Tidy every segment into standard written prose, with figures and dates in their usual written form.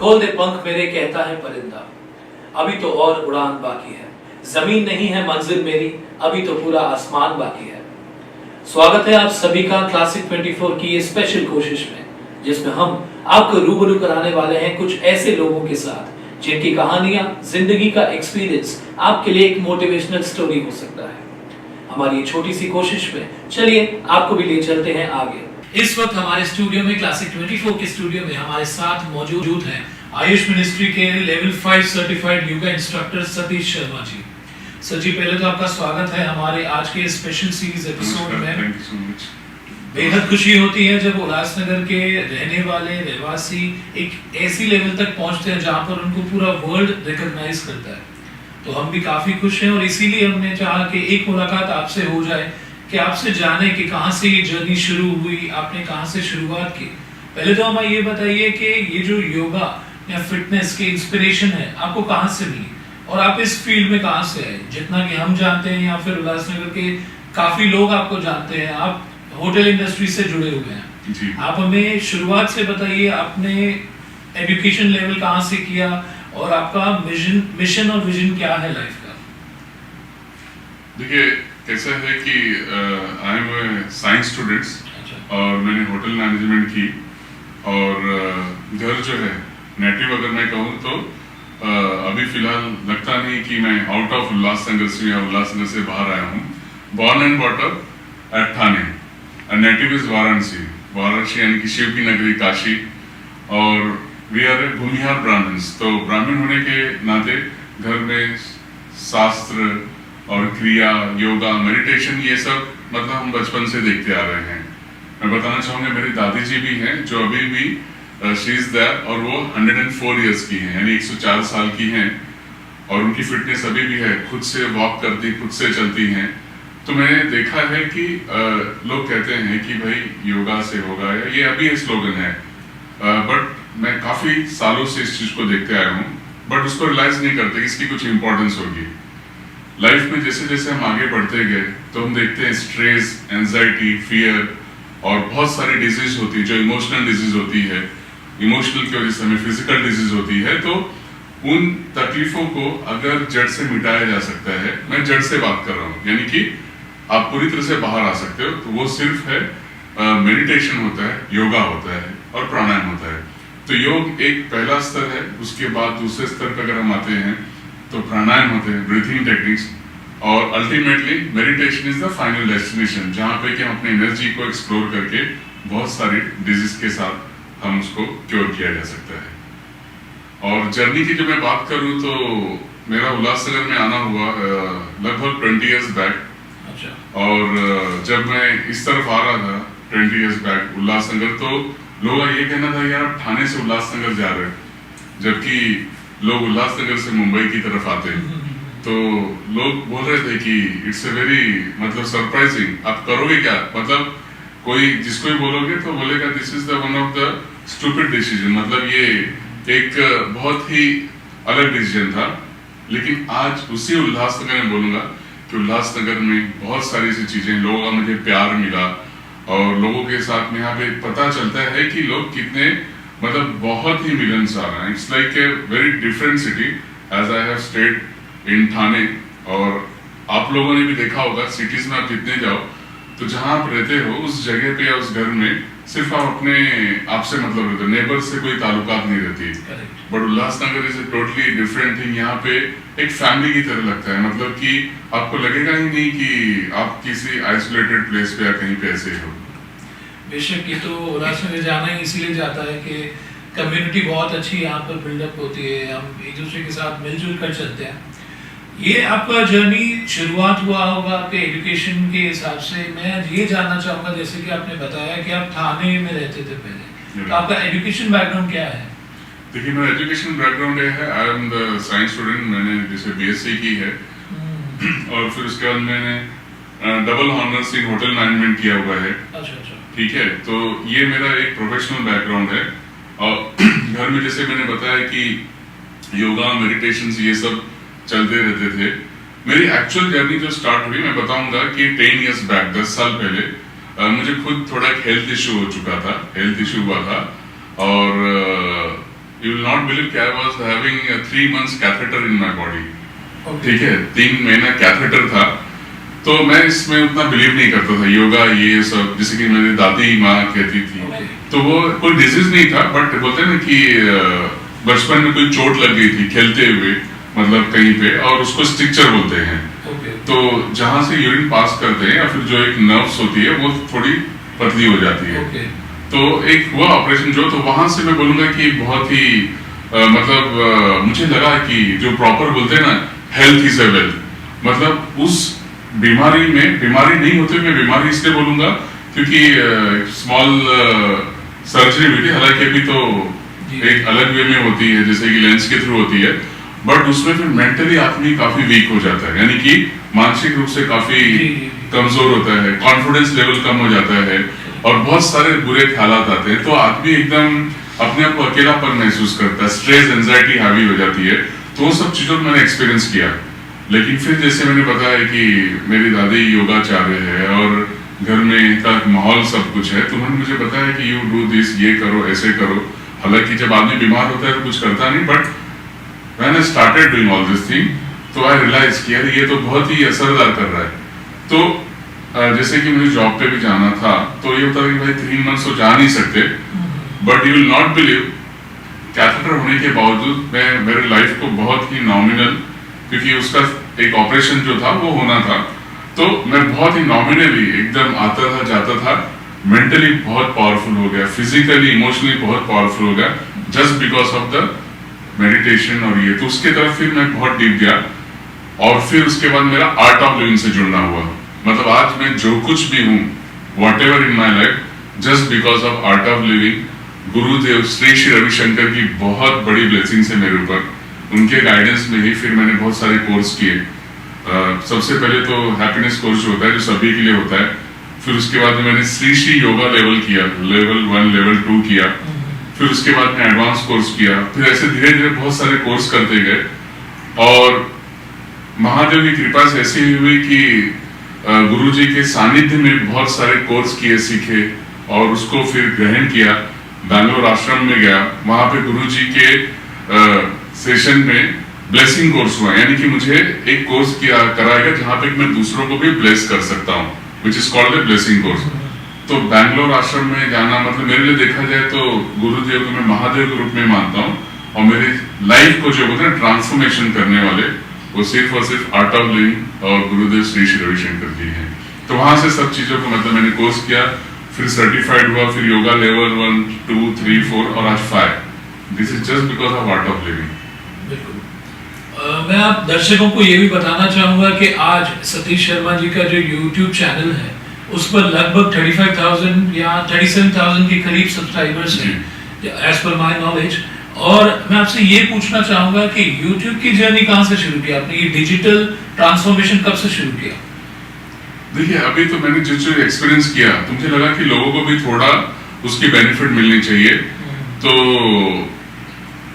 खोल दे पंख मेरे कहता है परिंदा, अभी तो और उड़ान बाकी है। जमीन नहीं है मंजिल मेरी, अभी तो पूरा आसमान बाकी है। स्वागत है आप सभी का क्लासिक 24 की ये स्पेशल कोशिश में, जिसमें हम आपको रूबरू कराने वाले हैं कुछ ऐसे लोगों के साथ जिनकी कहानियां, जिंदगी का एक्सपीरियंस आपके लिए एक मोटिवेशनल स्टोरी हो सकता है। हमारी ये छोटी सी कोशिश में चलिए आपको भी ले चलते हैं आगे। इस वक्त हमारे स्टूडियो में, क्लासिक 24 के स्टूडियो में हमारे साथ मौजूद हैं आयुष मिनिस्ट्री के level 5 certified yoga instructor Satish Sharma ji. Sir जी, पहले तो आपका स्वागत है हमारे आज के स्पेशल सीरीज एपिसोड में। Thank you so much. बेहद खुशी होती है जब उल्लासनगर के रहने वाले रहवासी एक ऐसी लेवल तक पहुंचते हैं जहां पर उनको पूरा वर्ल्ड रिकॉग्नाइज करता है। तो हम भी काफी खुश हैं और इसीलिए हमने चाहा कि एक मुलाकात आपसे हो जाए, कि आपसे जाने कि कहां से ये जर्नी शुरू हुई, आपने कहां से शुरुआत की। पहले तो हमें ये बताइए कि ये जो योगा या फिटनेस की इंस्पिरेशन है आपको कहां से मिली और आप इस फील्ड में कहां से आए। जितना कि हम जानते हैं या फिर उल्लासनगर के काफी लोग आपको जानते हैं, आप होटल इंडस्ट्री से जुड़े हुए हैं जी। आप हमें शुरुआत से बताइए, आपने एजुकेशन लेवल कहां से किया और आपका मिशन और विजन क्या है लाइफ का। देखिए कैसा है कि आई एम साइंस स्टूडेंट्स और मैंने होटल मैनेजमेंट की और घर जो है नेटिव अगर मैं कहूँ तो अभी फिलहाल लगता नहीं कि मैं आउट ऑफ उल्लासनगर से या उल्लासनगर से बाहर आया हूँ। Born and bought up at Thane, native is Varanasi. Varanasi यानी कि शिव की नगरी काशी, और वी आर भूमिहार ब्राह्मण्स। तो ब्राह्मण होने के नाते घर में शास्त्र और क्रिया, योगा, मेडिटेशन, ये सब मतलब हम बचपन से देखते आ रहे हैं। मैं बताना चाहूँगा मेरी दादी जी भी हैं जो अभी भी शी इज देयर और वो 104 इयर्स की हैं, यानी 104 साल की हैं, और उनकी फिटनेस अभी भी है, खुद से वॉक करती, खुद से चलती हैं। तो मैंने देखा है कि लोग कहते हैं कि भाई योगा से होगा, या ये अभी स्लोगन है, बट मैं काफ़ी सालों से इस चीज़ को देखते आया हूँ, बट उसको रियलाइज नहीं करते कि इसकी कुछ इंपॉर्टेंस होगी लाइफ में। जैसे जैसे हम आगे बढ़ते गए तो हम देखते हैं स्ट्रेस, एंजाइटी, फियर और बहुत सारी डिजीज होती है जो इमोशनल डिजीज होती है। इमोशनल की वजह से हमें फिजिकल डिजीज होती है। तो उन तकलीफों को अगर जड़ से मिटाया जा सकता है, मैं जड़ से बात कर रहा हूँ, यानी कि आप पूरी तरह से बाहर आ सकते हो, तो वो सिर्फ है मेडिटेशन होता है, योगा होता है और प्राणायाम होता है। तो योग एक पहला स्तर है। उसके बाद दूसरे स्तर पर अगर हम आते हैं तो प्राणायाम होते हैं, ब्रीथिंग टेक्निक्स, और ultimately meditation is the final destination, जहाँ पे कि हम अपनी एनर्जी को एक्सप्लोर करके बहुत सारी डिजीज के साथ हम उसको क्योर किया जा सकता है। और जर्नी की जो मैं बात करूँ तो मेरा उल्लासनगर में आना हुआ लगभग 20 इयर्स बैक। और जब मैं इस तरफ आ रहा था 20 इयर्स बैक उल्लासनगर, तो लोगों का ये कहना था यार आप ठाणे से उल्लासनगर जा रहे हैं, जबकि लोग उल्लासनगर से मुंबई की तरफ आते हैं। तो लोग बोल रहे थे कि इट्स ए वेरी मतलब सरप्राइजिंग, आप करोगे क्या, मतलब कोई जिसको भी बोलोगे तो बोलेगा this is the one of the stupid decision, मतलब ये एक बहुत ही अलग डिसीजन था। लेकिन आज उसी उल्लासनगर में बोलूंगा कि उल्लासनगर में बहुत सारी ऐसी चीजें, लोगों का मुझे प्यार मिला और लोगों के साथ में यहाँ पे पता चलता है कि लोग कितने मतलब बहुत ही मिलनसार हैं। It's like a very different city as I have stayed in Thane. और आप लोगों ने भी देखा होगा सिटीज में आप जितने जाओ तो जहाँ आप रहते हो उस जगह पे या उस घर में सिर्फ आप अपने आप से मतलब रहते हो, नेबर से कोई ताल्लुकात नहीं रहती। But Ulhasnagar is a totally different thing. यहाँ पे एक फैमिली की तरह लगता है, मतलब कि आपको लगेगा ही नहीं कि आप किसी आइसोलेटेड प्लेस पे या कहीं पे ऐसे हो। बेशक ये तो उल्लासनगर जाना ही इसीलिए जाता है कि कम्युनिटी बहुत अच्छी यहाँ पर बिल्डअप होती है, हम एक दूसरे के साथ मिलजुल कर चलते हैं। ये आपका जर्नी शुरुआत हुआ होगा आपके एजुकेशन के हिसाब से। मैं ये जानना चाहूँगा, जैसे कि आपने बताया कि आप ठाणे में रहते थे पहले, तो आपका एजुकेशन बैकग्राउंड क्या है। देखिए मेरा एजुकेशन बैकग्राउंड ये है, I am the science student. मैंने जैसे बीएससी की है और फिर उसके बाद मैंने double honours in hotel management किया हुआ है। अच्छा। ठीक है, तो ये मेरा एक प्रोफेशनल बैकग्राउंड है। और घर में जैसे मैंने बताया कि योगा, मेडिटेशन ये सब चलते रहते थे। मेरी एक्चुअल जर्नी जो स्टार्ट हुई मैं बताऊंगा कि 10 इयर्स बैक, 10 साल पहले मुझे खुद थोड़ा एक हेल्थ इशू हो चुका था, हेल्थ इशू हुआ था। और you will not believe I was having 3 months catheter in my body. Okay. ठीक है, 3 महीना कैथेटर था। तो मैं इसमें उतना बिलीव नहीं करता था, योगा ये सब, जैसे कि मेरी दादी माँ कहती थी। Okay. तो वो कोई डिजीज नहीं था, बट बोलते हैं ना कि बचपन में कोई चोट लग गई थी खेलते हुए, मतलब कहीं पे, और उसको स्ट्रिक्चर बोलते हैं। Okay. तो जहाँ से यूरिन पास करते हैं या फिर जो एक नर्व्स होती है वो थोड़ी पतली हो जाती है। Okay. तो एक हुआ ऑपरेशन जो, तो वहां से मैं बोलूंगा कि बहुत ही मुझे लगा कि जो प्रॉपर बोलते हैं ना, हेल्थ इज अ वेल्थ, मतलब उस बीमारी में, बीमारी नहीं होते, मैं बीमारी इसलिए बोलूंगा क्योंकि स्मॉल सर्जरी हुई थी, हालांकि अभी तो एक अलग वे में होती है, जैसे कि लेंस के थ्रू होती है, बट उसमें फिर मेंटली आदमी काफी वीक हो जाता है, यानी कि मानसिक रूप से काफी कमजोर होता है, कॉन्फिडेंस लेवल कम हो जाता है और बहुत सारे बुरे ख्यालात आते हैं, तो आदमी एकदम अपने आप को अकेलापन महसूस करता है, स्ट्रेस एंजाइटी हावी हो जाती है। तो सब चीजों को मैंने एक्सपीरियंस किया। लेकिन फिर जैसे मैंने बताया कि मेरी दादी योगाचार्य है और घर में का माहौल सब कुछ है, तो उन्होंने मुझे बताया कि यू डू दिस, ये करो, ऐसे करो। हालांकि जब आदमी बीमार होता है तो कुछ करता नहीं, but when I started doing all this thing, तो आई रियलाइज कि यार ये तो बहुत ही असरदार कर रहा है। तो जैसे कि मुझे जॉब पे भी जाना था, तो ये होता है कि भाई 3 मंथ्स तो जा नहीं सकते, but you will not believe, catheter होने के बावजूद मैं मेरे लाइफ को बहुत ही नॉमिनल, क्योंकि उसका एक ऑपरेशन जो था वो होना था, तो मैं बहुत ही नॉमिनली एकदम आता था जाता था, मेंटली बहुत पावरफुल हो गया, फिजिकली इमोशनली बहुत पावरफुल हो गया, just because of the meditation. और ये तो उसके तरफ फिर मैं बहुत डीप गया, और फिर उसके बाद मेरा आर्ट ऑफ लिविंग से जुड़ना हुआ। मतलब आज मैं जो कुछ भी हूँ, whatever in my life, just because of art of living. गुरुदेव श्री श्री रविशंकर की बहुत बड़ी ब्लेसिंग्स है मेरे ऊपर, उनके गाइडेंस में ही फिर मैंने बहुत सारे कोर्स किए। सबसे पहले तो हैप्पीनेस कोर्स जो होता है, जो सभी के लिए होता है, फिर उसके बाद में मैंने श्री श्री योगा लेवल किया, लेवल 1 लेवल 2 किया, फिर उसके बाद में एडवांस कोर्स किया, फिर ऐसे धीरे धीरे बहुत सारे कोर्स करते गए। और महादेव की कृपा से ऐसी हुई कि गुरुजी के सानिध्य में बहुत सारे कोर्स किए, सीखे, और उसको फिर ग्रहण किया। बैंगलोर आश्रम में गया, वहां पे गुरुजी के सेशन में ब्लेसिंग कोर्स हुआ, यानी कि मुझे एक कोर्स किया कराएगा जहां पे मैं दूसरों को भी ब्लेस कर सकता हूँ, which is called the blessing course. तो बैंगलोर आश्रम में जाना, मतलब मेरे लिए देखा जाए तो गुरुदेव को मैं महादेव के रूप में मानता हूँ, और मेरी लाइफ को जो बोलते हैं ट्रांसफॉर्मेशन करने वाले, वो सिर्फ और सिर्फ आर्ट ऑफ लिविंग और गुरुदेव श्री श्री रविशंकर जी हैं। तो वहां से सब चीजों को मतलब मैंने कोर्स किया, फिर सर्टिफाइड हुआ, फिर योगा लेवल 1 2 3 4 और आज 5। This is just because of art of living. मैं आप दर्शकों को ये भी बताना चाहूंगा कि आज सतीश शर्मा जी का जो YouTube चैनल है, उस पर लगभग 35,000 या 37,000 के करीब सब्सक्राइबर्स हैं, एज पर माय नॉलेज। और मैं आपसे ये पूछना चाहूंगा कि YouTube की जर्नी कहाँ से शुरू किया आपने, ये डिजिटल ट्रांसफॉर्मेशन कब से शुरू किया? देखिए, अभी तो मैंने जो जो एक्सपीरियंस किया, तो मुझे लगा कि लोगों को भी थोड़ा उसकी बेनिफिट मिलनी चाहिए। तो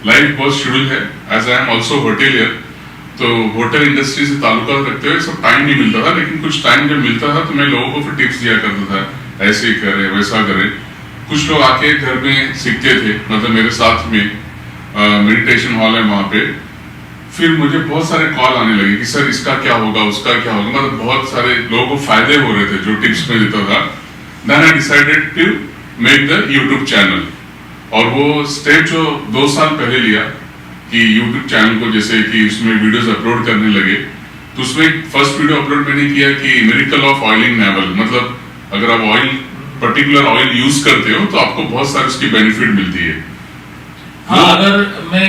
लाइफ बहुत शेड्यूल है, as I am also hotelier, तो होटल इंडस्ट्री से ताल्लुका रखते हुए सब टाइम नहीं मिलता था, लेकिन कुछ टाइम जब मिलता था तो मैं लोगों को फिर टिप्स दिया करता था, ऐसे ही करें, वैसा करें। कुछ लोग आके घर में सीखते थे, मतलब मेरे साथ में मेडिटेशन हॉल है वहाँ पे। फिर मुझे बहुत सारे कॉल आने लगे कि सर इसका क्या होगा, उसका क्या होगा, मतलब बहुत सारे लोगों को फायदे हो रहे थे जो टिप्स में देता था। Then I decided to make the YouTube channel, और वो स्टेप जो 2 साल पहले लिया कि यूट्यूब चैनल को जैसे कि उसमें वीडियोस अपलोड करने लगे, तो उसमें फर्स्ट वीडियो अपलोड मैंने किया कि मिरेकल ऑफ ऑयलिंग नेवल, मतलब अगर आप ऑयल, पर्टिकुलर ऑयल यूज करते हो तो आपको बहुत सारी उसकी बेनिफिट मिलती है। हाँ, अगर मैं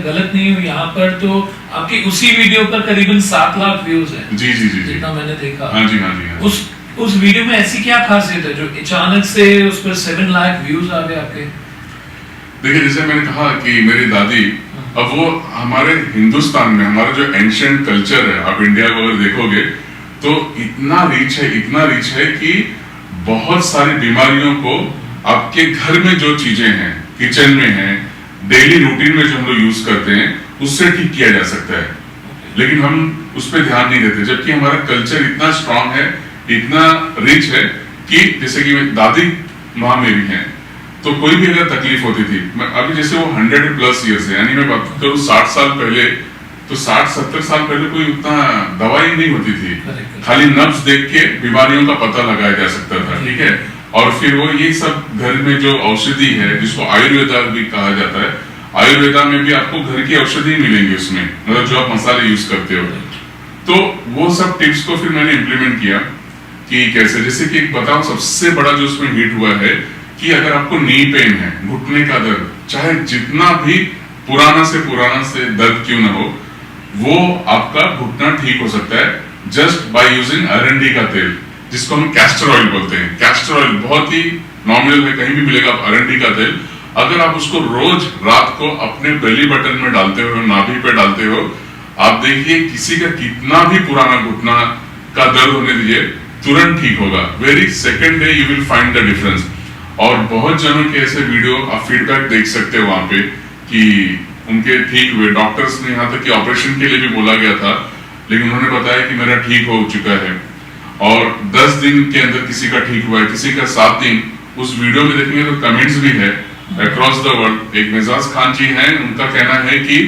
गलत नहीं हूँ यहाँ पर, तो आपकी उसी वीडियो पर करीबन 7 लाख व्यूज हैं। जी जी जी, जितना मैंने देखा। हाँ जी हाँ जी हाँ। उस वीडियो में ऐसी क्या खासियत है जो अचानक से उस पर 7 लाख व्यूज आ गए आपके? देखिए, जैसे मैंने कहा कि मेरी दादी, अब वो हमारे हिंदुस्तान में हमारा जो एंशिएंट कल्चर है, आप इंडिया को अगर देखोगे तो इतना रिच है कि बहुत सारी बीमारियों को आपके घर में जो चीजें हैं, किचन में हैं, डेली रूटीन में जो हम लोग यूज करते हैं, उससे ठीक किया जा सकता है। लेकिन हम उस पर ध्यान नहीं देते, जबकि हमारा कल्चर इतना स्ट्रांग है, इतना रिच है कि जैसे कि दादी माँ मेरी हैं, तो कोई भी अगर तकलीफ होती थी, अभी जैसे वो 100+ ईयर्स है, यानी मैं बात करूँ 60 साल पहले, तो 60-70 साल पहले कोई उतना दवाई नहीं होती थी, खाली नब्ज देख के बीमारियों का पता लगाया जा सकता था, ठीक है। और फिर वो ये सब घर में जो औषधि है, जिसको आयुर्वेदा भी कहा जाता है, आयुर्वेदा में भी आपको घर की औषधि मिलेंगी उसमें, मतलब जो आप मसाले यूज करते हो। तो वो सब टिप्स को फिर मैंने इम्प्लीमेंट किया कि कैसे, जैसे कि बताऊं सबसे बड़ा जो उसमें हिट हुआ है कि अगर आपको नी पेन है, घुटने का दर्द, चाहे जितना भी पुराना से दर्द क्यों ना हो, वो आपका घुटना ठीक हो सकता है जस्ट बाय यूजिंग अरंडी का तेल, जिसको हम कैस्टर ऑयल बोलते हैं। कैस्टर ऑयल बहुत ही नॉमिनल में कहीं भी मिलेगा अरंडी का तेल। अगर आप उसको रोज रात को अपने बेली बटन में डालते हो, नाभि पे डालते हो, आप देखिए किसी का कितना भी पुराना घुटना का दर्द होने दीजिए, तुरंत ठीक होगा। Very second day you will find the difference. और बहुत जनों के ऐसे वीडियो आप फीडबैक देख सकते हो वहां पे कि उनके ठीक हुए। डॉक्टर्स ने यहाँ तक कि ऑपरेशन के लिए भी बोला गया था, लेकिन उन्होंने बताया कि मेरा ठीक हो चुका है। और 10 दिन के अंदर किसी का ठीक हुआ है, किसी का 7 दिन। उस वीडियो में देखेंगे तो कमेंट्स भी है अक्रॉस द वर्ल्ड। एक मिजाज खान जी हैं, उनका कहना है कि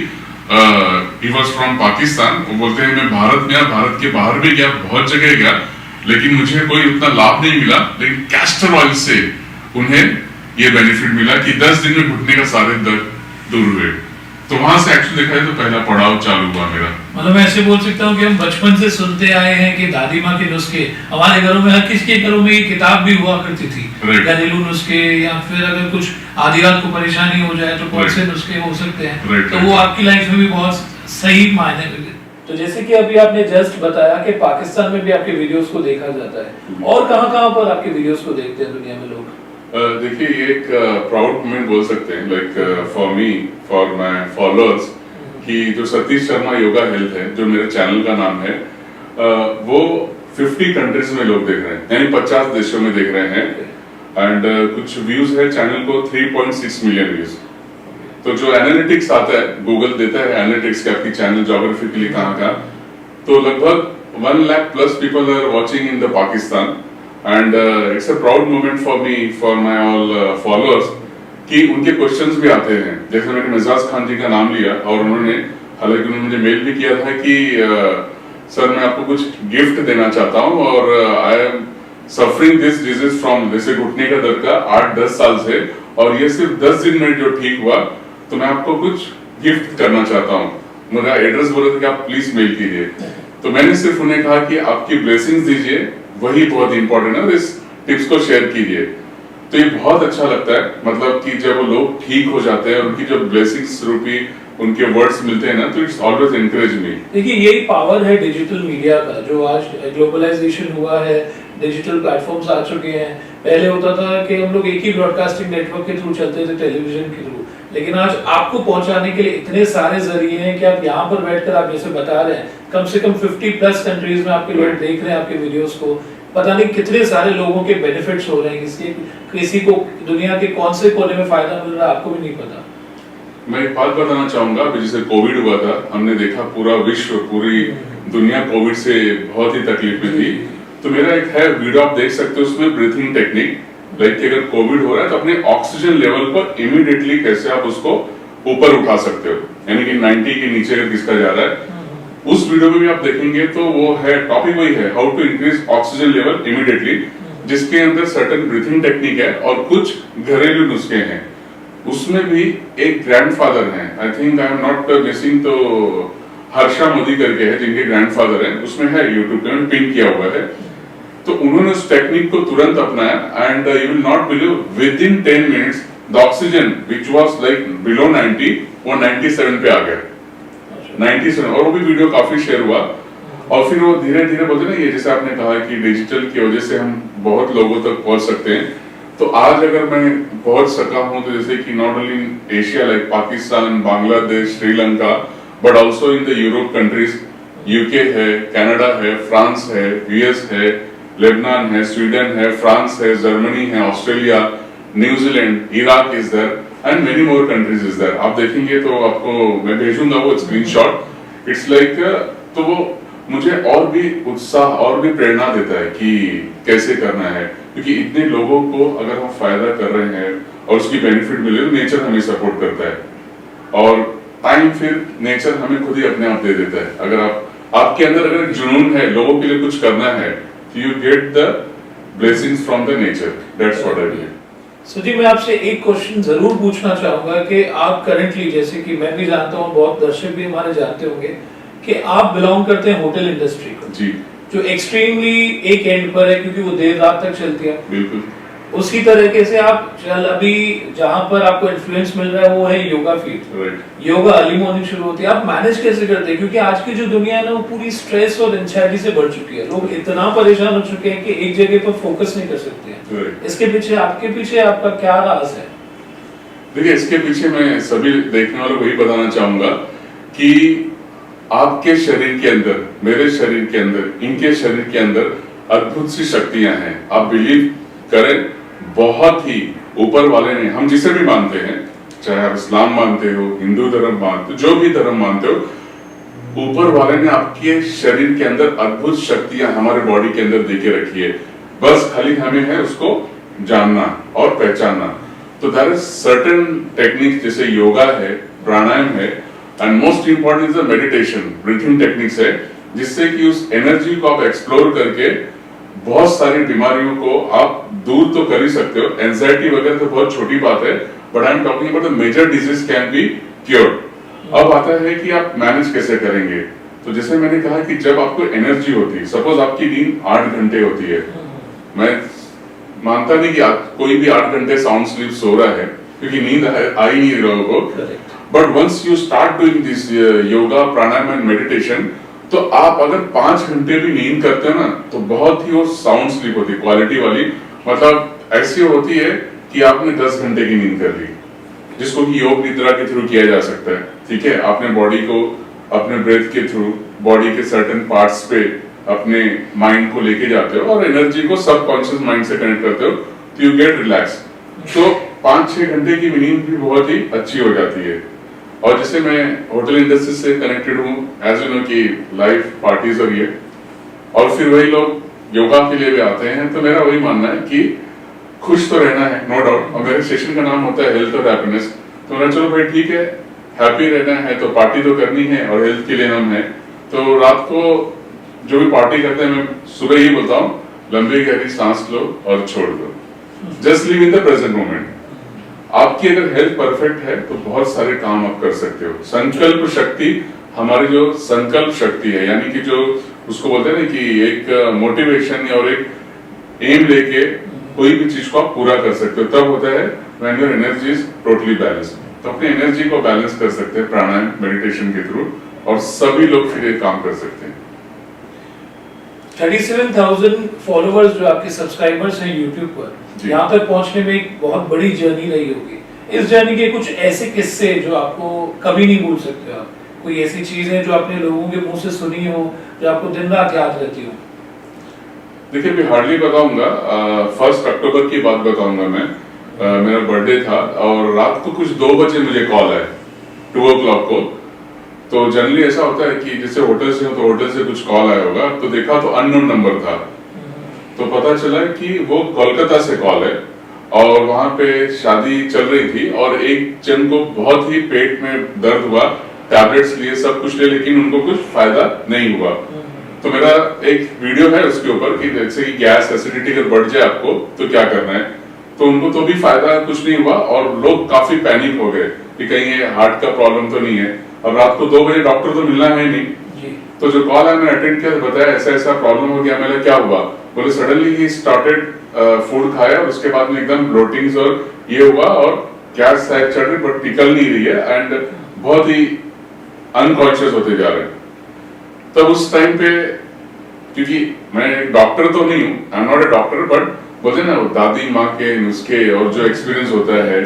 ही वॉज फ्रॉम पाकिस्तान। वो बोलते हैं मैं भारत में, भारत के बाहर भी गया, बहुत जगह गया, लेकिन मुझे कोई उतना लाभ नहीं मिला, लेकिन कैस्टर ऑयल से उन्हें ये बेनिफिट मिला कि 10 दिन में घुटने का सारे दर्द दूर हुए। तो वहां से एक्चुअली देखा जाए तो पहला पड़ाव चालू हुआ मेरा। मतलब मैं ऐसे बोल सकता हूँ कि हम बचपन से सुनते आए हैं कि दादी माँ के नुस्खे, हमारे घरों में हर किसी के घरों में ये किताब भी हुआ करती थी, घरेलू नुस्खे, या फिर अगर कुछ आधी रात को परेशानी हो जाए तो कौन से नुस्खे हो सकते हैं, तो वो आपकी लाइफ में भी बहुत सही मायने में। तो जैसे कि अभी आपने जस्ट बताया कि पाकिस्तान में भी आपके वीडियोस को देखा जाता है, और कहाँ पर आपके वीडियोस को देखते हैं दुनिया में लोग? देखिए ये एक प्राउड मोमेंट बोल सकते हैं, like for me, for my followers, कि जो सतीश शर्मा योगा हेल्थ है, जो मेरे चैनल का नाम है, वो 50 कंट्रीज में लोग देख रहे हैं, यानी 50 देशों में देख रहे हैं। एंड कुछ व्यूज है चैनल को 3.6 मिलियन व्यूज। तो जो एनालिटिक्स आता है, गूगल देता है एनालिटिक्स का आपकी चैनल जोग्राफिकली कहाँ का, तो लगभग 1 lakh+ people are watching in the Pakistan. And it's a proud moment for me, for my all followers, कि उनके क्वेश्चंस भी आते हैं। जैसे मैंने मिजाज खान जी का नाम लिया, और उन्होंने, हालांकि उन्होंने मुझे मेल भी किया था कि सर मैं आपको कुछ गिफ्ट देना चाहता हूं, और I am suffering this disease from, जैसे घुटने का दर्द का 8-10 साल से, और ये सिर्फ 10 दिन में जो ठीक हुआ, तो मैं आपको कुछ गिफ्ट करना चाहता हूँ। मेरा एड्रेस बोला था कि आप प्लीज मेल कीजिए। तो मैंने सिर्फ उन्हें कहा कि आपकी ब्लेसिंग्स दीजिए, वही बहुत इंपॉर्टेंट है, और इस टिप्स को शेयर कीजिए। तो ये बहुत अच्छा लगता है, मतलब कि जब वो लोग ठीक हो जाते हैं, उनकी जो ब्लेसिंग्स रूपी उनके वर्ड्स मिलते हैं ना, तो इट्स ऑलवेज एनकरेज मी। देखिए यही पावर है डिजिटल मीडिया का, जो आज ग्लोबलाइजेशन हुआ है, डिजिटल प्लेटफॉर्म्स आ चुके हैं। पहले होता था कि हम लोग एक ही ब्रॉडकास्टिंग नेटवर्क के थ्रू चलते थे, टेलीविजन के थ्रू, लेकिन आज आपको पहुंचाने के लिए इतने सारे जरिए हैं कि आप यहाँ पर बैठकर, आप जैसे बता रहे हैं, कम से कम 50+ कंट्रीज में आपके लोग देख रहे हैं आपके वीडियोस को। पता नहीं कितने सारे लोगों के बेनिफिट्स हो रहे हैं, किसी को दुनिया के कौन से कोने में फायदा मिल रहा है आपको भी नहीं पता। मैं एक बात बताना चाहूंगा, जैसे कोविड हुआ था, हमने देखा पूरा विश्व, पूरी दुनिया कोविड से बहुत ही तकलीफ में थी। तो मेरा एक है वीडियो, आप देख सकते हो, उसमें ब्रीथिंग टेक्निक, लाइक कि अगर कोविड हो रहा है तो अपने ऑक्सीजन लेवल को इमीडिएटली कैसे आप उसको ऊपर उठा सकते हो, यानी कि 90 के नीचे अगर किसका जा रहा है। उस वीडियो में भी आप देखेंगे तो वो है, टॉपिक वही है, how to increase oxygen level immediately, जिसके अंदर सर्टेन ब्रीथिंग टेक्निक है और कुछ घरेलू नुस्खे हैं। उसमें भी एक ग्रैंडफादर हैं, I think I am not missing, तो हर्षा मोदी करके है जिनके ग्रैंडफादर हैं, उसमें है, यूट्यूब पे पिन किया हुआ है। तो उन्होंने उस टेक्निक को तुरंत अपनाया, and you will not believe, with in 10 minutes the oxygen which was like below 90 वो 97 पे आ गया, 97। और वो भी वीडियो काफी शेयर हुआ। और फिर वो धीरे धीरे बोलते ना, ये जैसे आपने कहा कि डिजिटल की वजह से हम बहुत लोगों तक पहुंच सकते हैं। तो आज अगर मैं पहुंच सका हूं, तो जैसे कि not only in Asia like Pakistan, Bangladesh, Sri Lanka, but also in the Europe countries, UK है, कनाडा है, फ्रांस है, यूएस है, लेबनान है, स्वीडन है, फ्रांस है, जर्मनी है, Australia, New Zealand, Iraq is there, and many more countries is there. आप देखेंगे तो आपको मैं भेजूंगा वो स्क्रीनशॉट। इट्स लाइक, तो वो मुझे और भी उत्साह और भी प्रेरणा देता है कि कैसे करना है, क्योंकि इतने लोगों को अगर हम फायदा कर रहे हैं और उसकी बेनिफिट मिले तो नेचर हमें सपोर्ट करता है, और टाइम फिर नेचर हमें खुद ही अपने आप दे देता है। अगर आपके अंदर अगर जुनून है, लोगों के लिए कुछ करना है, तो you get the blessings from the nature. That's what I believe. So जी, मैं आपसे एक क्वेश्चन जरूर पूछना चाहूंगा कि आप करंटली, जैसे कि मैं भी जानता हूँ, बहुत दर्शक भी हमारे जानते होंगे कि आप बिलोंग करते हैं होटल इंडस्ट्री को, जी, जो एक्सट्रीमली एक एंड पर है, क्योंकि वो देर रात तक चलती है। बिल्कुल। उसी तरीके से आप अभी जहां पर आपको इन्फ्लुएंस मिल रहा है वो है yoga field. Right. Yoga early morning शुरू होती है, आप मैनेज कैसे करते हैं? क्योंकि आज की जो दुनिया है ना, वो पूरी स्ट्रेस और एंजाइटी से भर चुकी है। लोग इतना परेशान हो चुके हैं कि एक जगह पर फोकस नहीं कर सकते हैं। राइट। इसके पीछे आपका क्या राज है? देखिए, इसके पीछे मैं सभी देखने वालों को यही बताना चाहूंगा कि आपके शरीर के अंदर, मेरे शरीर के अंदर, इनके शरीर के अंदर अद्भुत सी शक्तियां हैं। आप बिलीव करें, बहुत ही ऊपर वाले ने, हम जिसे भी मानते हैं, चाहे आप इस्लाम मानते हो, हिंदू धर्म मानते हो, जो भी धर्म मानते हो, ऊपर वाले ने आपके शरीर के अंदर अद्भुत शक्तियां हमारे बॉडी के अंदर दे के रखी है। बस खाली हमें है उसको जानना और पहचानना। तो देयर इज सर्टेन टेक्निक, जैसे योगा है, प्राणायाम है, and most important is the meditation, breathing techniques है, जिससे कि उस एनर्जी को आप एक्सप्लोर करके बहुत सारी बीमारियों को आप दूर तो कर ही सकते हो। एंजाइटी वगैरह तो बहुत छोटी बात है, but I am talking about the major disease can be cured. अब आता है कि आप मैनेज कैसे करेंगे। तो जैसे मैंने कहा कि जब आपको एनर्जी होती है, सपोज आपकी नींद 8 घंटे होती है, मैं मानता नहीं कि कोई भी 8 घंटे साउंड स्लीप सो रहा है, क्योंकि नींद आ ही नहीं रहा होगा। But once you start doing this yoga, pranayama and meditation, तो आप अगर 5 घंटे भी नींद करते हो ना, तो बहुत ही वो साउंड स्लीप होती है, क्वालिटी वाली, मतलब ऐसी होती है कि आपने 10 घंटे की नींद कर ली, जिसको कि योग निद्रा के थ्रू किया जा सकता है। ठीक है, आपने बॉडी को अपने ब्रेथ के थ्रू बॉडी के सर्टेन पार्ट्स पे अपने माइंड को लेके जाते हो और एनर्जी को सबकॉन्शियस माइंड से कनेक्ट करते हो, तो यू गेट रिलैक्स। तो 5-6 घंटे की नींद भी बहुत ही अच्छी हो जाती है। और जैसे मैं होटल इंडस्ट्री से कनेक्टेड हूँ, एज यू नो कि लाइव पार्टीज हो रही है, और फिर वही लोग योगा के लिए भी आते हैं, तो मेरा वही मानना है कि खुश तो रहना है, नो डाउट। और मेरे सेशन का नाम होता है हेल्थ और हैप्पीनेस, तो मेरा चलो भाई ठीक है, हैप्पी रहना है तो पार्टी तो करनी है, और हेल्थ के लिए हम है। तो रात को जो भी पार्टी करते हैं, मैं सुबह ही बोलता हूँ, लंबी गहरी सांस लो और छोड़ दो, just live in the present moment. आपकी अगर हेल्थ परफेक्ट है तो बहुत सारे काम आप कर सकते हो। संकल्प शक्ति, हमारी जो संकल्प शक्ति है, यानी कि जो उसको बोलते हैं ना कि एक मोटिवेशन और एक एम लेके कोई भी चीज को आप पूरा कर सकते हो, तब होता है when your energy is totally balance. तो अपनी एनर्जी को बैलेंस कर सकते हैं प्राणायाम, मेडिटेशन के थ्रू, और सभी लोग फिर एक काम कर सकते हैं। 37,000 फॉलोअर्स जो आपके सब्सक्राइबर्स हैं यूट्यूब पर, यहाँ तक पहुँचने में एक बहुत बड़ी जर्नी रही होगी। इस जर्नी के कुछ ऐसे किस्से जो आपको कभी नहीं भूल सकते आप? कोई ऐसी चीज है जो आपने लोगों के मुंह से सुनी हो, जो आपको दिन रात याद रहती हो? देखिए, मैं हार्डली बताऊंगा, 1 अक्टूबर की बात बताऊंगा मैं। मेरा बर्थडे था और रात को कुछ 2 बजे मुझे कॉल आया, 2 o'clock को। तो जनरली ऐसा होता है कि जैसे होटल से हो तो होटल से कुछ कॉल आया होगा, तो देखा तो अननोन नंबर था, तो पता चला कि वो कोलकाता से कॉल है और वहां पे शादी चल रही थी, और एक जन को बहुत ही पेट में दर्द हुआ, टैबलेट्स लिए, सब कुछ लिए, लेकिन उनको कुछ फायदा नहीं हुआ। तो मेरा एक वीडियो है उसके ऊपर कि जैसे कि गैस एसिडिटी अगर बढ़ जाए आपको तो क्या करना है, तो उनको तो भी फायदा कुछ नहीं हुआ, और लोग काफी पैनिक हो गए कि कहीं ये हार्ट का प्रॉब्लम तो नहीं है। अब रात को 2 बजे डॉक्टर तो मिलना है नहीं, तो जो कॉल है मैंने अटेंड किया, तो बताया ऐसा ऐसा प्रॉब्लम हो गया। मैंने क्या हुआ, बोले सडनली ही स्टार्टेड फूड खाया, और उसके बाद में एकदम ब्लोटिंग्स और ये हुआ, और गैस शायद चढ़ रही बट निकल नहीं रही है, एंड बहुत ही अनकॉन्शियस होते जा रहे हैं। तब उस टाइम पे, क्योंकि मैं डॉक्टर तो नहीं हूँ, I am not a doctor, but बोलते ना दादी माँ के नुस्खे और जो एक्सपीरियंस होता है,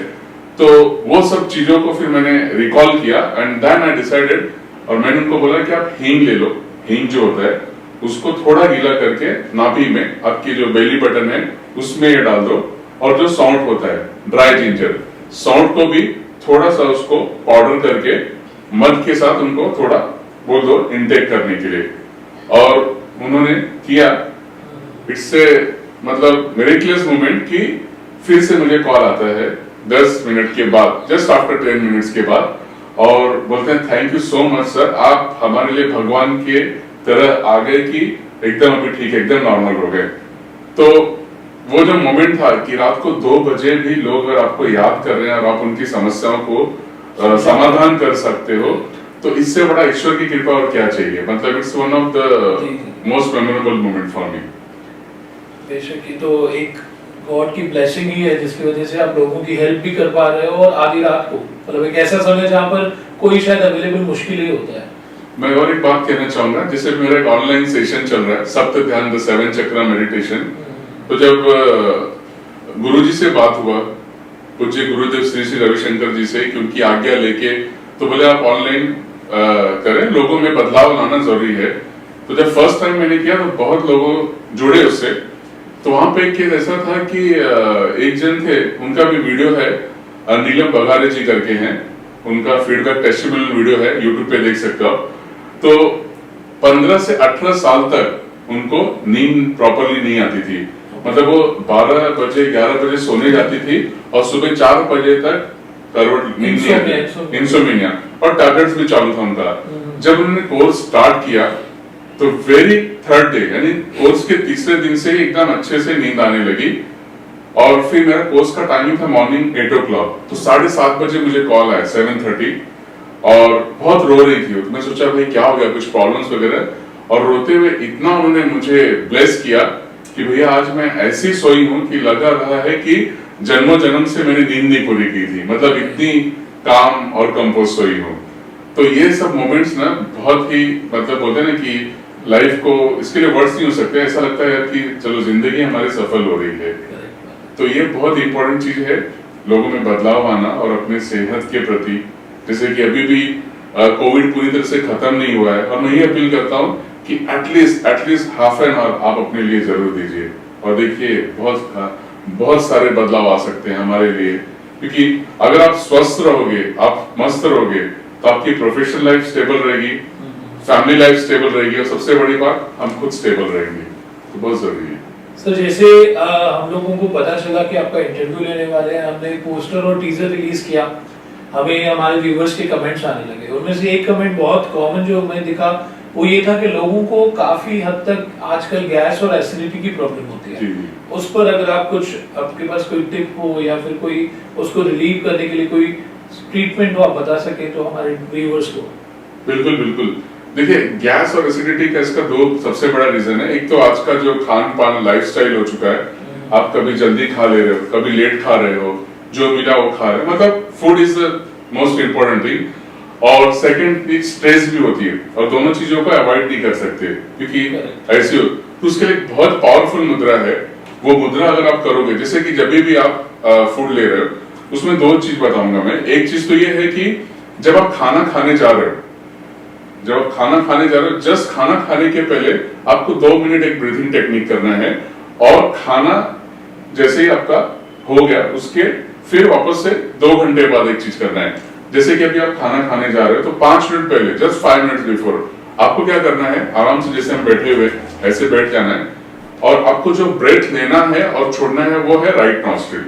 तो वो सब चीजों को फिर मैंने रिकॉल किया, एंड देन आई डिसाइडेड, और मैंने उनको बोला कि आप हींग ले लो, हींग जो होता है उसको थोड़ा गीला करके नाभि में, आपकी जो बेली बटन है उसमें ये डाल दो, और जो सौंठ होता है, ड्राई जिंजर, सौंठ को भी थोड़ा सा उसको पाउडर करके मध के साथ उनको थोड़ा बोल दो इनटेक करने के लिए। और उन्होंने किया, इट्स ए मतलब मिरेकलस मोमेंट कि फिर से मुझे कॉल आता है 10 मिनट के बाद, जस्ट आफ्टर 10 मिनट्स के बाद, और बोलते हैं thank you so much sir, आप हमारे लिए भगवान के तरह आ गए कि एकदम अभी ठीक है, एकदम नॉर्मल हो गए। तो वो जो मोमेंट था कि रात को 2 बजे भी लोग अगर आपको याद कर रहे हैं और आप उनकी समस्याओं को समाधान कर सकते हो, तो इससे बड़ा ईश्वर की कृपा और क्या चाहिए। मतलब it's one of the most memorable moment for मी। बेशक ये तो एक गॉड की ब्लेसिंग ही है, जिसकी वजह से आप लोगों की हेल्प भी कर पा रहे हो, और आधी रात को, मतलब एक ऐसा समय जहाँ पर कोई शायद अवेलेबल मुश्किल ही होता है। मैं और एक बात कहना चाहूंगा, जैसे मेरा एक ऑनलाइन सेशन चल रहा है, सप्त ध्यान द 7 चक्रा मेडिटेशन। तो जब गुरुजी से बात हुआ, पूज्य गुरुदेव श्री श्री रविशंकर जी से, कि उनकी आज्ञा लेके, तो बोले आप ऑनलाइन करें, लोगों में बदलाव लाना जरूरी है। तो जब फर्स्ट टाइम मैंने किया तो बहुत लोगों जुड़े उससे। तो वहां पे एक केस ऐसा था कि एक जन थे, उनका भी वीडियो है, नीलम बगारे जी करके हैं, उनका फीडबैक टेस्टिमोनियल वीडियो है, यूट्यूब पे देख सकते हो। तो 15 से 18 साल तक उनको नींद प्रॉपरली नहीं आती थी, मतलब वो 12 बजे 11 बजे सोने जाती थी और सुबह 4 बजे तक करवट नींद नहीं आती, इंसोम्निया, और टैबलेट्स भी चालू था उनका। जब उन्होंने कोर्स स्टार्ट किया तो वेरी थर्ड डे, यानी कोर्स के तीसरे दिन से एकदम अच्छे से नींद आने लगी। और फिर मेरा कोर्स का टाइमिंग था मॉर्निंग 8 o'clock, तो 7:30 बजे मुझे कॉल आया 7:30, और बहुत रो रही थी। तो मैं सोचा भाई क्या हो गया, कुछ प्रॉब्लम्स वगैरह, और रोते हुए इतना उन्होंने मुझे ब्लेस किया कि भैया आज मैं ऐसी सोई हूँ कि लगा रहा है कि जन्मों जन्म से मैंने नींद नहीं पूरी की थी, मतलब इतनी काम और कंपोज सोई हूँ। तो ये सब मोमेंट्स ना बहुत ही, मतलब बोलते हैं ना कि लाइफ को, इसके लिए वर्ड्स नहीं हो सकते, ऐसा लगता है कि चलो जिंदगी हमारी सफल हो रही है। तो ये बहुत इंपॉर्टेंट चीज है, लोगों में बदलाव आना, और अपने सेहत के प्रति, जैसे कि अभी भी कोविड पूरी तरह से खत्म नहीं हुआ है, और मैं ये अपील करता हूँ कि एटलीस्ट हाफ एन आवर आप अपने लिए जरूर दीजिए। और देखिए बहुत सारे बदलाव आ सकते हैं हमारे लिए, क्योंकि अगर आप स्वस्थ रहोगे, आप मस्त रहोगे, तो आपकी प्रोफेशनल लाइफ स्टेबल रहेगी, फैमिली लाइफ स्टेबल रहेगी, और सबसे बड़ी बात हम खुद स्टेबल रहेंगे। तो बहुत जरूरी है। सर जैसे हम लोगों को पता चला कि आपका इंटरव्यू लेने वाले हैं, हमने पोस्टर और टीजर रिलीज किया, हमें हमारे व्यूअर्स के कमेंट्स आने लगे। उनमें से एक कमेंट बहुत कॉमन जो मैं दिखा वो ये था कि लोगों को काफी हद तक आजकल गैस और एसिडिटी की प्रॉब्लम होती है। उस पर अगर आप कुछ, आपके पास कोई टिप हो या फिर कोई उसको रिलीव करने के लिए कोई ट्रीटमेंट हो आप बता सके तो हमारे व्यूअर्स को। बिल्कुल बिल्कुल, देखिए गैस और एसिडिटी का इसका 2 सबसे बड़ा रीजन है। एक तो आज का जो खान पान लाइफस्टाइल हो चुका है, आप कभी जल्दी खा ले रहे हो, कभी लेट खा रहे हो, जो मिला वो खा रहे हो, मतलब food is the most important thing. और सेकंड स्ट्रेस भी होती है, और दोनों चीजों को अवॉइड नहीं कर सकते, क्योंकि ऐसी हो। तो उसके लिए बहुत पावरफुल मुद्रा है। वो मुद्रा अगर आप करोगे, जैसे कि जब भी आप फूड ले रहे हो, उसमें 2 चीज बताऊंगा मैं। एक चीज तो ये है कि जब आप खाना खाने जा रहे हो, जस्ट खाना खाने के पहले आपको 2 मिनट एक ब्रीथिंग टेक्निक करना है, और खाना जैसे ही आपका हो गया उसके फिर वापस से 2 घंटे बाद एक चीज करना है। जैसे कि अभी आप खाना खाने जा रहे हो तो 5 मिनट पहले, जस्ट 5 मिनट्स बिफोर, आपको क्या करना है, आराम से जैसे हम बैठे हुए ऐसे बैठ जाना है, और आपको जो ब्रेथ लेना है और छोड़ना है वो है राइट नॉस्ट्रिल।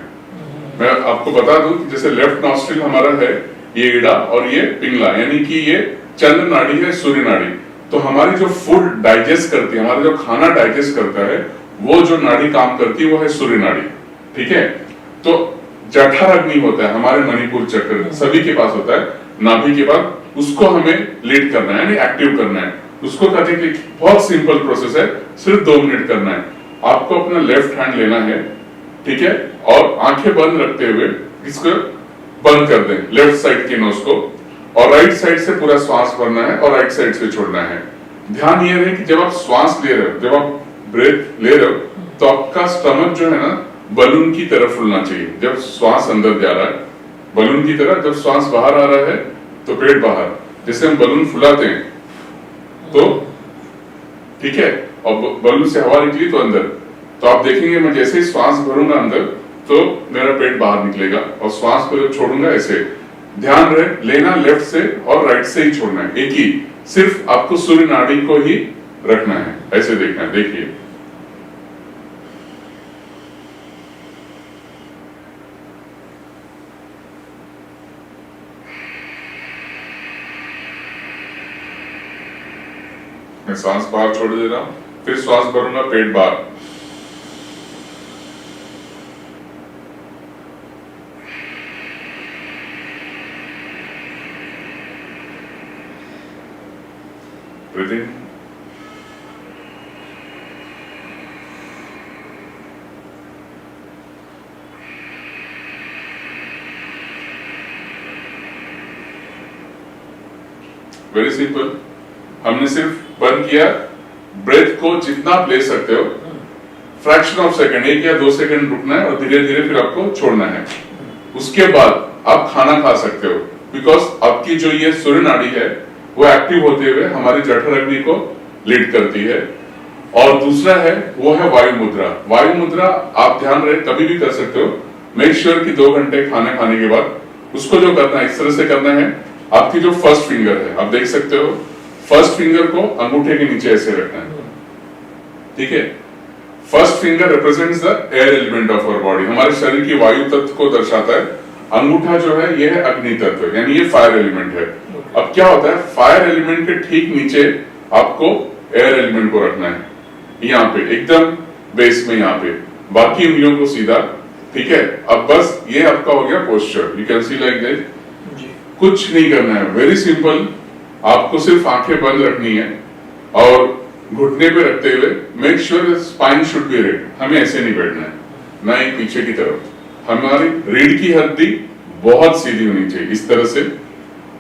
मैं आपको बता दूं कि जैसे लेफ्ट नॉस्ट्रिल हमारा है ये ईड़ा और ये पिंगला, यानी कि ये चंद्र नाड़ी है, सूर्य नाड़ी। तो हमारी जो फूड डाइजेस्ट करती है, हमारा जो खाना डाइजेस्ट करता है, वो जो नाड़ी काम करती है वो है सूर्य नाड़ी। ठीक है, तो जठराग्नि होता है हमारे मणिपुर चक्र, सभी के पास होता है, नाभि के पास, उसको हमें लीड करना है, यानी एक्टिव करना है। उसको करने के लिए बहुत सिंपल प्रोसेस है, सिर्फ 2 मिनट करना है। आपको अपना लेफ्ट हैंड लेना है, ठीक है, और आंखें बंद रखते हुए इसको बंद कर दें, लेफ्ट साइड के नोज को, और राइट साइड से पूरा श्वास भरना है और राइट साइड से छोड़ना है। ध्यान ये रहे कि जब आप श्वास ले रहे हो, जब आप ब्रेथ ले रहे हो, तो आपका स्टमक जो है ना बलून की तरह फूलना चाहिए। जब श्वास अंदर जा रहा है बलून की तरह, जब श्वास बाहर आ रहा है तो पेट बाहर, जैसे हम बलून फुलाते हैं तो ठीक है, और बलून से हवा निकली तो अंदर। तो आप देखेंगे मैं जैसे ही श्वास भरूंगा अंदर तो मेरा पेट बाहर निकलेगा, और श्वास को जब छोड़ूंगा ऐसे। ध्यान रहे लेना लेफ्ट से और राइट से ही छोड़ना है, एक ही, सिर्फ आपको सूर्य नाड़ी को ही रखना है, ऐसे देखना है। देखिए मैं सांस बाहर छोड़ दे रहा हूं, फिर श्वास भरूंगा, पेट बाहर। ब्रीथ इन, वेरी सिंपल। हमने सिर्फ बंद किया, ब्रेथ को जितना आप ले सकते हो, फ्रैक्शन ऑफ सेकंड, 1 या 2 सेकंड रुकना है और धीरे धीरे फिर आपको छोड़ना है। उसके बाद आप खाना खा सकते हो, बिकॉज आपकी जो ये सूर्य नाड़ी है वो एक्टिव होते हुए हमारी जठर अग्नि को लीड करती है। और दूसरा है वो है वायु मुद्रा। वायु मुद्रा आप ध्यान रहे कभी भी कर सकते हो। मेक श्योर कि 2 घंटे खाना खाने के बाद उसको जो करना है इस तरह से करना है। आपकी जो फर्स्ट फिंगर है, आप देख सकते हो, फर्स्ट फिंगर को अंगूठे के नीचे ऐसे रखना है, ठीक है। First finger represents the air element of our body, हमारे शरीर की वायु तत्व को दर्शाता है। अंगूठा जो है ये है अग्नि तत्व, यानी ये फायर एलिमेंट है। अब क्या होता है, फायर एलिमेंट के ठीक नीचे आपको एयर एलिमेंट को रखना है, यहाँ पे एकदम बेस में, यहाँ पे। बाकी उंगलियों को सीधा, ठीक है। अब बस ये आपका हो गया posture, you can see like this. कुछ नहीं करना है, वेरी सिंपल। आपको सिर्फ आंखें बंद रखनी है और घुटने पे रखते हुए make sure spine should be red. हमें ऐसे नहीं बैठना है, ना ही पीछे की तरफ। हमारी रीढ़ की हड्डी बहुत सीधी होनी चाहिए, इस तरह से,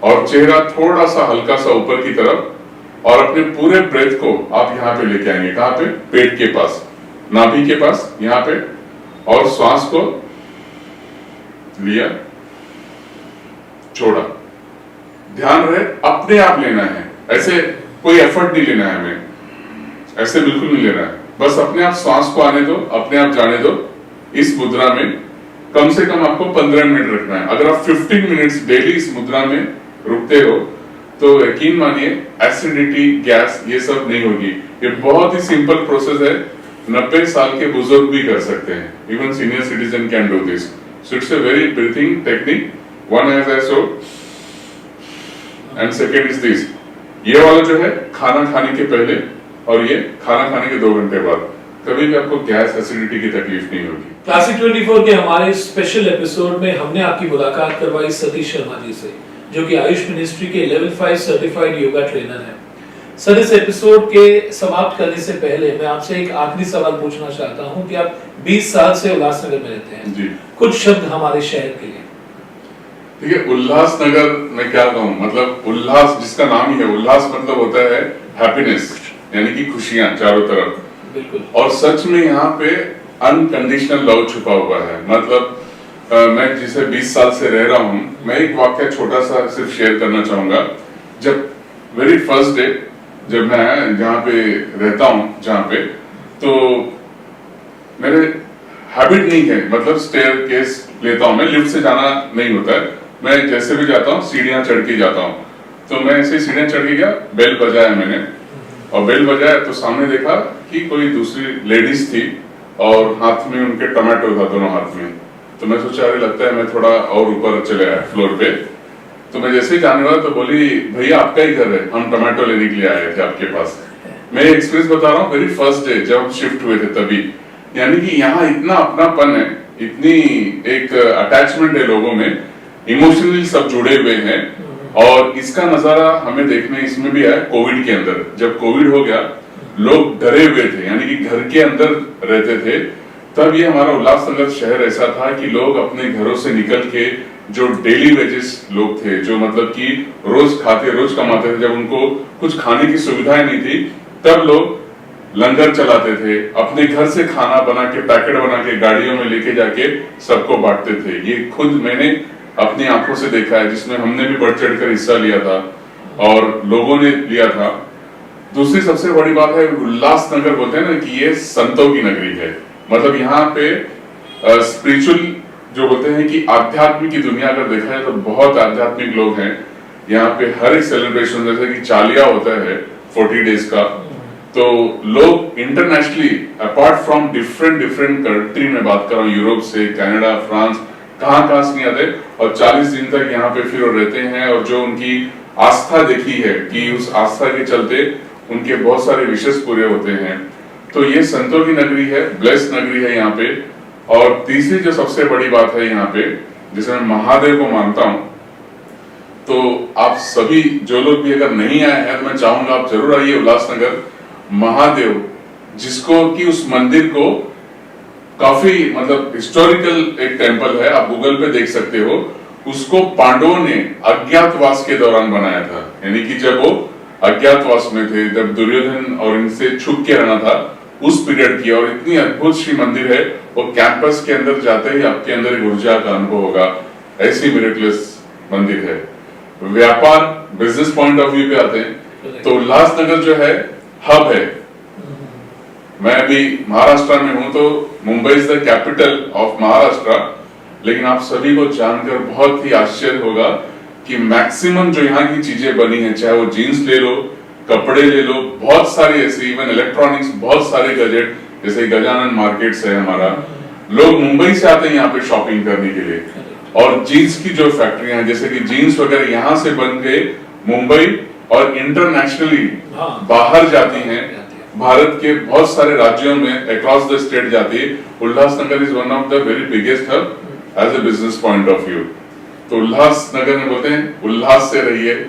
और चेहरा थोड़ा सा हल्का सा ऊपर की तरफ। और अपने पूरे ब्रेथ को आप यहाँ पे लेके आएंगे, कहाँ पे, पेट के पास, नाभि के पास, यहाँ पे। और श्वास को लिया, छोड़ा। ध्यान रहे अपने आप लेना है, ऐसे कोई एफर्ट नहीं लेना है हमें, ऐसे बिल्कुल नहीं लेना है। बस अपने आप श्वास को आने दो, अपने आप जाने दो। इस मुद्रा में कम से कम आपको 15 मिनट रखना है। अगर आप 15 मिनट्स डेली इस मुद्रा में रुकते हो तो यकीन मानिए एसिडिटी, गैस, ये सब नहीं होगी। ये बहुत ही सिंपल प्रोसेस है, 90 साल के बुजुर्ग भी कर सकते हैं। Even senior citizen can do this. So it's a very breathing technique. One as I show and second is this. ये वाला जो है खाना खाने के पहले और ये खाना खाने के 2 घंटे बाद। कभी भी आपको गैस, एसिडिटी की तकलीफ नहीं होगी। क्लासिक 24 के हमारे स्पेशल एपिसोड में हमने आपकी मुलाकात करवाई सतीश शर्मा जी से, जो कि आयुष मिनिस्ट्री के लेवल 5 सर्टिफाइड योगा ट्रेनर हैं। सर, इस एपिसोड के समाप्त करने से पहले मैं आपसे एक आखिरी सवाल पूछना चाहता हूं कि आप 20 साल से उल्लासनगर में रहते हैं जी। कुछ शब्द हमारे शहर के लिए। ठीक है, उल्लासनगर में क्या कहूँ, मतलब उल्लास जिसका नाम ही है, उल्लास मतलब होता है हैप्पीनेस, यानी कि खुशियां चारों तरफ। बिल्कुल। और सच में यहाँ पे अनकंडीशनल लव छुपा हुआ है। मतलब मैं जिसे 20 साल से रह रहा हूँ, मैं एक वाक्य छोटा सा सिर्फ शेयर करना चाहूंगा। जब वेरी फर्स्ट डे जब मैं जहाँ पे रहता हूँ, जहाँ पे, तो मेरे हैबिट नहीं है, मतलब स्टेयर केस लेता हूँ मैं, लिफ्ट से जाना नहीं होता है। मैं जैसे भी जाता हूँ सीढ़ियाँ चढ़ के जाता हूँ। तो मैं ऐसे सीढ़ियाँ चढ़ के गया, बेल बजाया मैंने, और बेल बजाया तो सामने देखा कि कोई दूसरी लेडीज थी और हाथ में उनके टमाटो था, दोनों हाथ में। तो मैं सोचा अरे लगता है मैं थोड़ा और ऊपर चले आया फ्लोर पे। तो मैं जैसे ही जाने वाला तो बोली, भैया आपका ही घर है, हम टमाटो लेने के लिए आए थे आपके पास। मैं एक्सपीरियंस बता रहा हूँ, वेरी फर्स्ट डे जब हम शिफ्ट हुए थे तभी। यानी कि यहाँ इतना अपनापन है, इतनी एक अटैचमेंट है लोगों में, इमोशनली सब जुड़े हुए हैं। और इसका नजारा हमें देखने इसमें भी आया कोविड के अंदर। जब कोविड हो गया, लोग डरे हुए थे, यानी कि घर के अंदर रहते थे। तब ये हमारा उल्लासनगर शहर ऐसा था कि लोग अपने घरों से निकल के, जो डेली वेजेस लोग थे, जो मतलब कि रोज खाते रोज कमाते थे, जब उनको कुछ खाने की सुविधाएं नहीं थी, तब लोग लंगर चलाते थे, अपने घर से खाना बना के, पैकेट बना के गाड़ियों में लेके जाके सबको बांटते थे। ये खुद मैंने अपनी आंखों से देखा है, जिसमें हमने भी बढ़ चढ़ कर हिस्सा लिया था और लोगों ने लिया था। दूसरी सबसे बड़ी बात है, उल्लासनगर बोलते हैं ना कि ये संतों की नगरी है। मतलब यहाँ पे स्पिरिचुअल जो बोलते हैं कि आध्यात्मिक की दुनिया अगर देखा जाए तो बहुत आध्यात्मिक लोग हैं यहाँ पे। हर एक सेलिब्रेशन जैसे कि चालिया होता है 40 डेज का, तो लोग internationally apart from different country में बात कर रहा हूँ, यूरोप से, कनाडा, फ्रांस, कहाँ से नहीं आते, और 40 दिन तक यहाँ पे फिर रहते हैं। और जो उनकी आस्था देखी है कि उस आस्था के चलते उनके बहुत सारे विशेष पूरे होते हैं। तो ये संतों की नगरी है, ब्लेस्ड नगरी है यहाँ पे। और तीसरी जो सबसे बड़ी बात है यहाँ पे, जिसे मैं महादेव को मानता हूँ, तो आप सभी जो लोग भी अगर नहीं आए हैं तो मैं चाहूंगा आप जरूर आइए उल्लासनगर। महादेव, जिसको कि उस मंदिर को काफी मतलब हिस्टोरिकल एक टेंपल है, आप गूगल पे देख सकते हो। उसको पांडवों ने अज्ञातवास के दौरान बनाया था, यानी कि जब वो अज्ञातवास में थे, जब दुर्योधन और इनसे छुप के रहना था, उस पीरियड की। और इतनी अद्भुत श्री मंदिर है, वो कैंपस के अंदर जाते ही आपके अंदर एक ऊर्जा का अनुभव होगा। ऐसी मिरेकलस मंदिर है। व्यापार बिजनेस पॉइंट ऑफ व्यू पे आते हैं तो उल्लासनगर जो है हब है। मैं अभी महाराष्ट्र में हूं, तो Mumbai is the capital of Maharashtra. लेकिन आप सभी को जानकर बहुत ही आश्चर्य होगा कि मैक्सिमम जो यहाँ की चीजें बनी हैं, चाहे वो जीन्स ले लो, कपड़े ले लो, बहुत सारे ऐसे, इवन इलेक्ट्रॉनिक्स, बहुत सारे गैजेट, जैसे गजानन मार्केट्स है हमारा, लोग मुंबई से आते हैं यहाँ पे शॉपिंग करने के लिए। और जीन्स की जो फैक्ट्रियां हैं, जैसे कि जीन्स वगैरह यहाँ से बन के मुंबई और इंटरनेशनली बाहर जाती हैं, भारत के बहुत सारे राज्यों में अक्रॉस द स्टेट जाती है। Ulhasnagar is one of the very biggest hub as a business point of view. तो उल्लासनगर में बोलते हैं उल्लास से रहिए।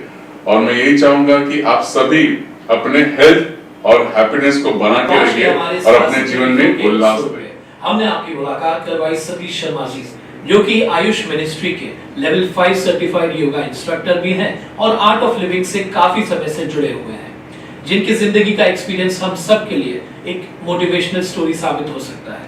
और मैं यही चाहूंगा कि आप सभी अपने हेल्थ और हैप्पीनेस को बना के रखिए और अपने जीवन में उल्लास रहे। हमने आपकी मुलाकात करवाई सतीश शर्मा जी, जो कि आयुष मिनिस्ट्री के लेवल 5 सर्टिफाइड योगा इंस्ट्रक्टर भी हैं और आर्ट ऑफ लिविंग से काफी समय से जुड़े हुए हैं, जिनकी जिंदगी का एक्सपीरियंस हम सब के लिए एक मोटिवेशनल स्टोरी साबित हो सकता है।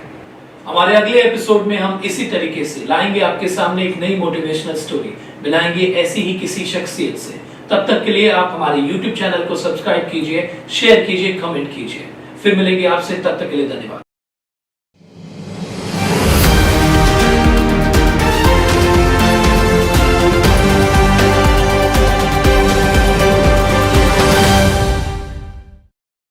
हमारे अगले एपिसोड में हम इसी तरीके से लाएंगे आपके सामने एक नई मोटिवेशनल स्टोरी, मिलाएंगे ऐसी ही किसी शख्सियत से। तब तक के लिए आप हमारे YouTube चैनल को सब्सक्राइब कीजिए, शेयर कीजिए, कमेंट कीजिए। फिर मिलेंगे आपसे, तब तक के लिए धन्यवाद।